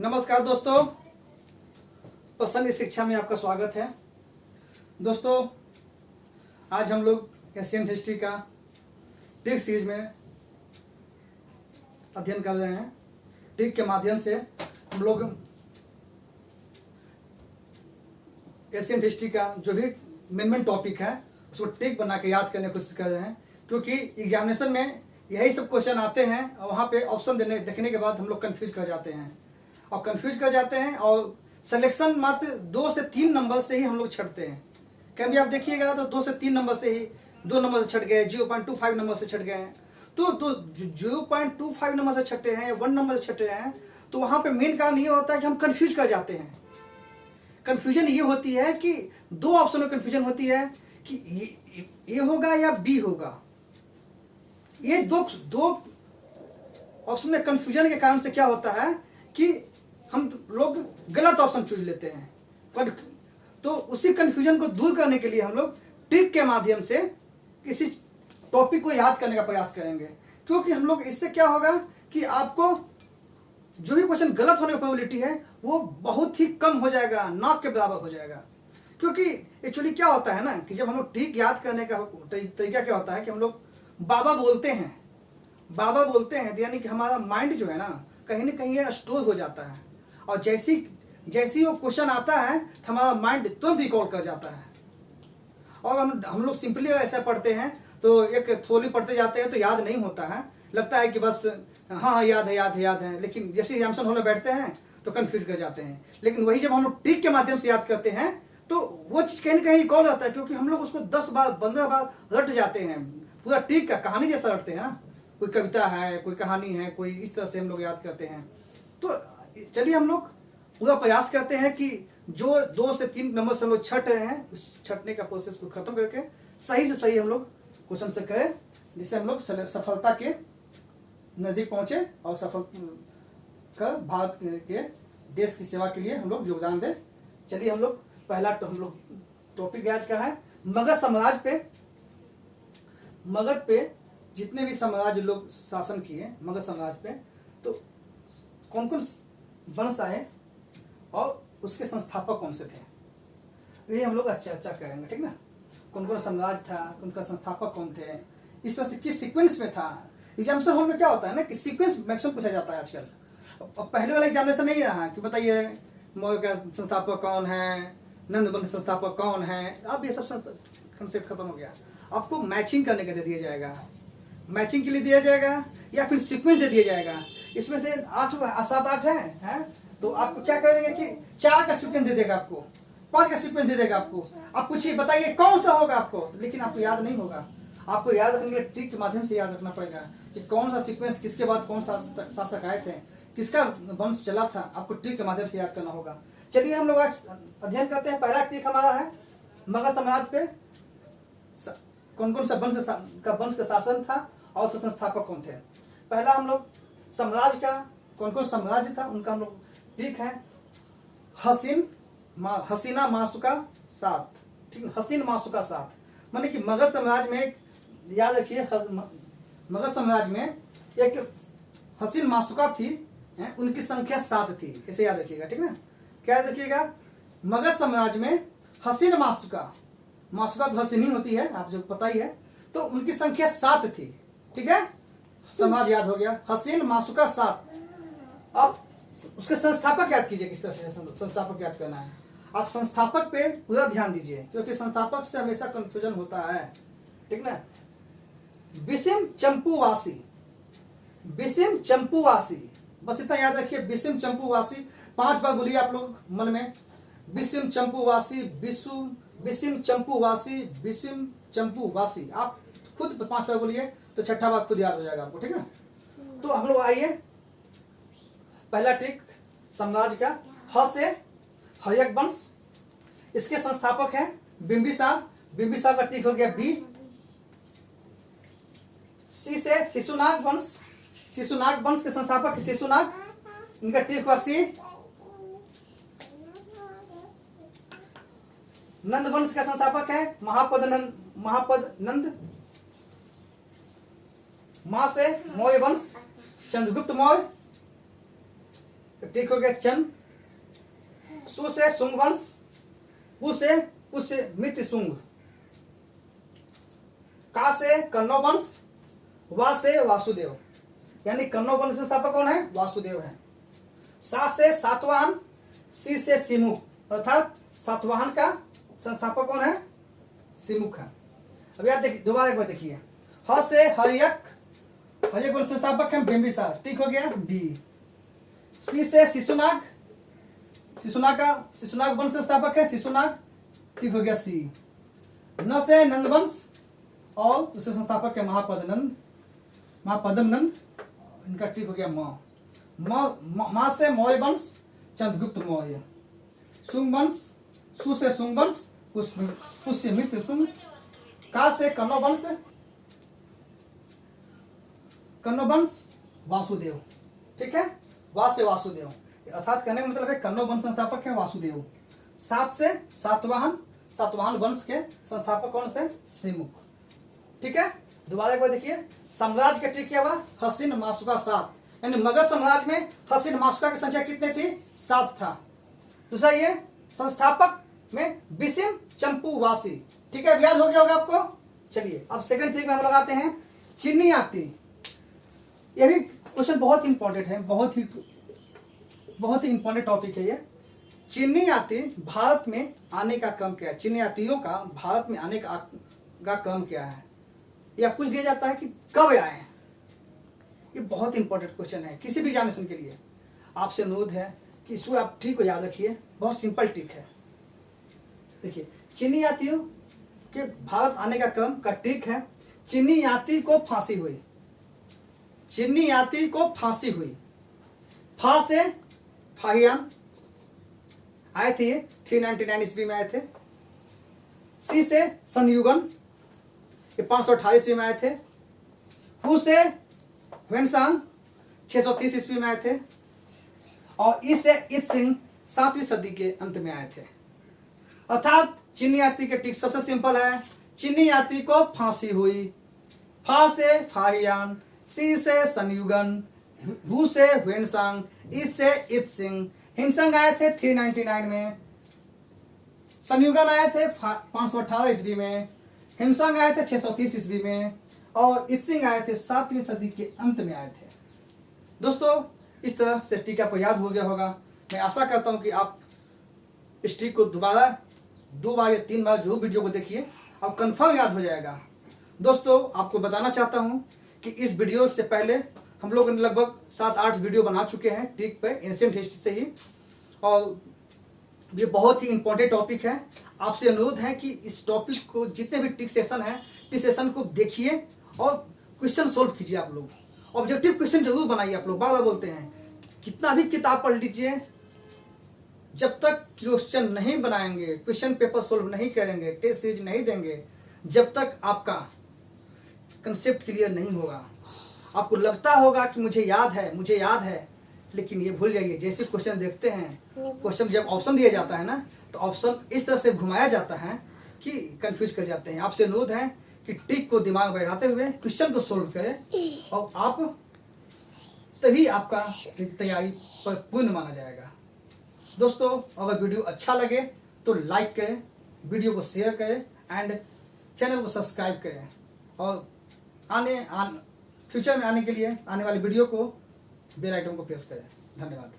नमस्कार दोस्तों, पसंद शिक्षा में आपका स्वागत है। दोस्तों, आज हम लोग एशियन हिस्ट्री का ट्रिक सीरीज में अध्ययन कर रहे हैं। ट्रिक के माध्यम से हम लोग एशियन हिस्ट्री का जो भी मेन टॉपिक है उसको ट्रिक बना के याद करने की कोशिश कर रहे हैं, क्योंकि एग्जामिनेशन में यही सब क्वेश्चन आते हैं और वहाँ पे ऑप्शन देखने के बाद हम लोग कंफ्यूज कर जाते हैं और सिलेक्शन मात्र 2 से 3 नंबर से ही हम लोग छटते हैं। कभी आप देखिएगा तो 2 से 3 नंबर से ही 2 नंबर से छट गए, 0.25 नंबर से छट गए हैं। तो 0.25 नंबर से छटे हैं या 1 नंबर से छटे हैं, तो वहाँ पे मेन कारण ये होता है कि हम कंफ्यूज कर जाते हैं। कंफ्यूजन ये होती है कि 2 ऑप्शन में कंफ्यूजन होती है कि ये होगा या बी होगा। ये दो ऑप्शन में कंफ्यूजन के कारण से क्या होता है कि हम लोग गलत ऑप्शन चूज लेते हैं। पर तो उसी कंफ्यूजन को दूर करने के लिए हम लोग ट्रिक के माध्यम से किसी टॉपिक को याद करने का प्रयास करेंगे, क्योंकि हम लोग इससे क्या होगा कि आपको जो भी क्वेश्चन गलत होने की प्रोबेबिलिटी है वो बहुत ही कम हो जाएगा, ना के बराबर हो जाएगा। क्योंकि एक्चुअली क्या होता है ना कि जब हम लोग ट्रिक याद करने का तरीका क्या होता है कि हम लोग बाबा बोलते हैं, यानी कि हमारा माइंड जो है ना कहीं स्टोर हो जाता है, और जैसी वो क्वेश्चन आता है तो हमारा माइंड तुरंत रिकॉल कर जाता है। और हम लोग सिंपली ऐसा पढ़ते हैं तो एक थोड़ी पढ़ते जाते हैं तो याद नहीं होता है, लगता है कि बस हाँ याद है, लेकिन जैसे एग्जामिनेशन हॉल में बैठते हैं तो कंफ्यूज कर जाते हैं। लेकिन वही जब हम लोग ट्रिक के माध्यम से याद करते हैं तो वो चीज कहीं ना कहीं रिकॉल होता है, क्योंकि हम लोग उसको 10 बार 15 बार रट जाते हैं। पूरा ट्रिक का कहानी जैसा रटते हैं ना, कोई कविता है, कोई कहानी है, कोई इस तरह से हम लोग याद करते हैं। तो चलिए हम लोग पूरा प्रयास करते हैं कि जो 2 से 3 नंबर से हम लोग छट रहे हैं उस छटने का प्रोसेस को खत्म करके सही से सही हम लोग क्वेश्चन से करें, जिससे हम लोग सफलता के नजदीक पहुंचे और सफल कर भारत के देश की सेवा के लिए हम लोग योगदान दें। चलिए हम लोग पहला टॉपिक याद क्या है, मगध पे जितने भी साम्राज्य लोग शासन किए मगध साम्राज्य पे, तो कौन कौन वंश आए और उसके संस्थापक कौन से थे, ये हम लोग चर्चा करेंगे, ठीक ना। कौन कौन साम्राज्य था, उनका संस्थापक कौन थे, इस तरह से किस सीक्वेंस में था। एग्जामिनेशन हॉल में क्या होता है ना कि सीक्वेंस मैक्सिमम पूछा जाता है आजकल। पहले वाला एग्जामिनेशन नहीं रहा कि बताइए मौर्य का संस्थापक कौन है, नंद वंश संस्थापक कौन है। अब ये सब कंसेप्ट खत्म हो गया। आपको मैचिंग करने के दिया जाएगा, मैचिंग के लिए दिया जाएगा या फिर सीक्वेंस दे दिया जाएगा। इसमें से 7-8 है तो आपको क्या करेंगे कि 4 का सीक्वेंस दे देगा, आपको 5 का सीक्वेंस दे देगा। आपको आप पूछिए बताइए कौन सा होगा आपको, लेकिन आपको याद नहीं होगा। आपको याद रखने के लिए ट्रिक के माध्यम से याद रखना पड़ेगा कि कौन सा सीक्वेंस किसके बाद कौन सा शासक आए थे, किसका वंश चला था, आपको ट्रिक के माध्यम से याद करना होगा। चलिए हम लोग आज अध्ययन करते हैं। पहला ट्रिक हमारा है मगध साम्राज्य पे कौन कौन सा वंश का शासन था और उसके संस्थापक कौन थे। पहला हम लोग साम्राज्य का कौन कौन साम्राज्य था उनका हम लोग ठीक है, हसीना मासुका साथ, ठीक है, हसीन मासुका साथ, माने कि मगध साम्राज्य में याद रखिए, मगध साम्राज्य में एक हसीन मासुका थी, उनकी संख्या 7 थी, इसे याद रखिएगा, ठीक ना। क्या याद रखिएगा, मगध साम्राज्य में हसीन मासुका तो हसीनी होती है, आप जो पता ही है, तो उनकी संख्या 7 थी, ठीक है। साम्राज्य याद हो गया, हसीन मासुका 7। अब उसके संस्थापक याद कीजिए, किस तरह से संस्थापक याद करना है। आप संस्थापक पे पूरा ध्यान दीजिए, क्योंकि संस्थापक से हमेशा कंफ्यूजन होता है, ठीक ना। बिसिम चंपूवासी, बस इतना याद रखिए, बिसिम चंपूवासी 5 बार बोलिए आप लोग मन में, बिसिम चंपूवासी। आप खुद 5 बार बोलिए तो 6ठा बार खुद याद हो जाएगा आपको, ठीक है। तो हम लोग आइए, पहला ट्रिक साम्राज्य का, ह से हयक वंश, इसके संस्थापक हैं बिंबिसार का ट्रिक हो गया बी। सी से शिशुनाग वंश के संस्थापक शिशुनाग, इनका ट्रिक हुआ सी। नंद वंश का संस्थापक है महापद नंद। मां से मौर्य वंश चंद्रगुप्त मौर्य। टिक हो गया चन। सु से सुंग वंश, पु से पुष्य मित्र सुंग, का से कन्नौ वंश, वा से वासुदेव, यानी कन्नौ वंश संस्थापक कौन है? वासुदेव है। सा से सातवाहन, सी से सिमुख, अर्थात सातवाहन का संस्थापक कौन है? सिमुख है। अब याद देखिए, दोबारा एक बार देखिए। ह से हर्यक, हर्यक वंश संस्थापक है बिंबिसार, ठीक हो गया बी। सी से शिशुनाग, शिशुनाग वंश संस्थापक है शिशुनाग, ठीक हो गया सी। न से नंदवंश और उसके संस्थापक है महापदनंद, महापदम नंद, इनका ठीक हो गया माँ से मौर्य वंश, चंद्रगुप्त मौर्य। सुंग वंश, सु से सुंग वंश, पुष्य मित्र सुंग। का से कन्नौ वंश वासुदेव, ठीक है, वा से वासुदेव, अर्थात कहने का मतलब है कन्नौ वंश संस्थापक है वासुदेव। सात से सातवाहन वंश के संस्थापक कौन से? सिमुख, ठीक है। दोबारा एक बार देखिए, साम्राज्य का ठीक क्या हुआ? हसीन मासुका 7, यानी मगध साम्राज्य में हसीन मासुका की संख्या कितनी थी? 7 था। दूसरा ये संस्थापक में बिसिम चंपू वासी, ठीक है, याद हो गया होगा आपको। चलिए अब सेकंड थिंग में हम लगाते हैं चिन्नी आती। यह भी क्वेश्चन बहुत इंपॉर्टेंट है, बहुत ही इंपॉर्टेंट टॉपिक है ये। चिन्नी आती भारत में आने का क्रम क्या है? चिन्नी आतियों का भारत में आने का क्रम क्या है? या पूछ दिया जाता है कि कब आए। ये बहुत इंपॉर्टेंट क्वेश्चन है किसी भी एग्जामिनेशन के लिए। आपसे अनुरोध है कि इसको आप ठीक को याद रखिए, बहुत सिंपल ट्रिक है। देखिए, चीनी यात्रियों के भारत आने का क्रम का ट्रिक है, चीनी यात्री को फांसी हुई, चीनी यात्री को फांसी हुई। फा से फाहियान आए थे, 399 ईस्वी में आए थे। सी से संयुगन, ये 528 ईस्वी में आए थे। हु से ह्वेनसांग 630 ईस्वी में आए थे। और ई से इत सिंह 7वीं सदी के अंत में आए थे। अर्थात चीनी यात्री के टिक सबसे सिंपल है, चीनी यात्री को फांसी हुई। फा से फाहियान, सी से संयुगन, हु से ह्वेनसांग, इत से इत सिंह। हिंसंग आए थे 399 में, संयुगन आए थे 518 ईस्वी में, हिंसंग आए थे 630 ईस्वी में, और इत्सिंग आए थे 7वीं सदी के अंत में आए थे। दोस्तों, इस तरह से टीका को याद हो गया होगा। मैं आशा करता हूं कि आप इस टीक को दोबारा 2 बार या 3 बार जरूर वीडियो को देखिए, अब कंफर्म याद हो जाएगा। दोस्तों, आपको बताना चाहता हूं कि इस वीडियो से पहले हम लोग लगभग 7-8 वीडियो बना चुके हैं टिक पे, एंशिएंट हिस्ट्री से ही, और ये बहुत ही इंपॉर्टेंट टॉपिक है। आपसे अनुरोध है कि इस टॉपिक को, जितने भी टिक सेशन है, टिक सेशन को देखिए और क्वेश्चन सोल्व कीजिए। आप लोग ऑब्जेक्टिव क्वेश्चन जरूर बनाइए। आप लोग बार बार बोलते हैं, कितना भी किताब पढ़ लीजिए, जब तक क्वेश्चन नहीं बनाएंगे, क्वेश्चन पेपर सोल्व नहीं करेंगे, टेस्ट सीरीज नहीं देंगे, जब तक आपका कंसेप्ट क्लियर नहीं होगा। आपको लगता होगा कि मुझे याद है, लेकिन ये भूल जाइए। जैसे क्वेश्चन देखते हैं, क्वेश्चन जब ऑप्शन दिया जाता है ना, तो ऑप्शन इस तरह से घुमाया जाता है कि कंफ्यूज कर जाते हैं। आपसे अनुरोध है कि टिक को दिमाग में बैठाते हुए क्वेश्चन को सोल्व करें, और आप तभी आपका तैयारी पर पूर्ण माना जाएगा। दोस्तों, अगर वीडियो अच्छा लगे तो लाइक करें, वीडियो को शेयर करें एंड चैनल को सब्सक्राइब करें, और फ्यूचर में आने के लिए आने वाली वीडियो को बेल आइकन को प्रेस करें। धन्यवाद।